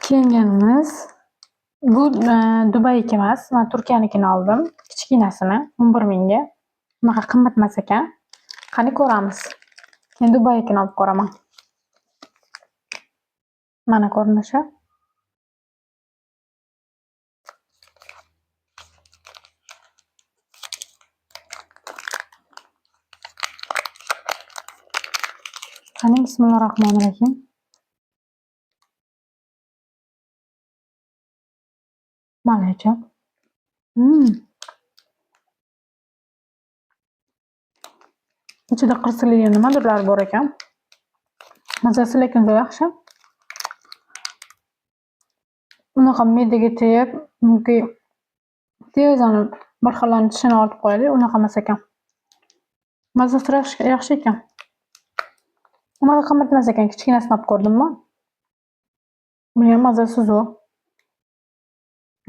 Kiyinganimiz. Bu Dubayniki emas. Men Turkiyanikini oldim. Kichkinasini 11 mingga. Bunaqa qimmat emas ekan. Qani ko'ramiz. Men Dubaynikini olib ko'raman. Mana ko'rinishi. Qani bismillahirrohmanirrohim. Malacha. Ichida qirsilgan nimadirlar bor ekan. Mazasi lekin juda yaxshi. Unaqa me'daga tegib, tez bir xillarni tishini olib qo'yadi, unaqa emas ekan. Mazasi yaxshi ekan. Unaqa qimmat emas ekan, kichkinasini olib ko'rdimmi? Buni ham mazasi zo'r.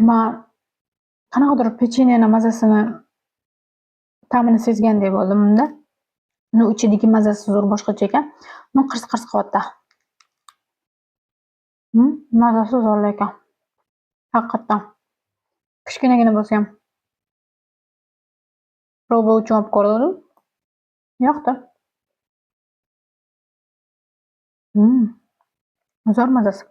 Men qanaqadir pechenyeni mazasini ta'mini sezgandek bo'ldim unda. Uni ichidagi mazasi zo'r boshqacha ekan. Uni qirs-qirs qilyapti. Mazasi zo'r ekan. Haqiqatan. Kichkinagina bo'lsa ham. Proba uchun olib ko'rdim. Yoqdi. Zo'r mazasi.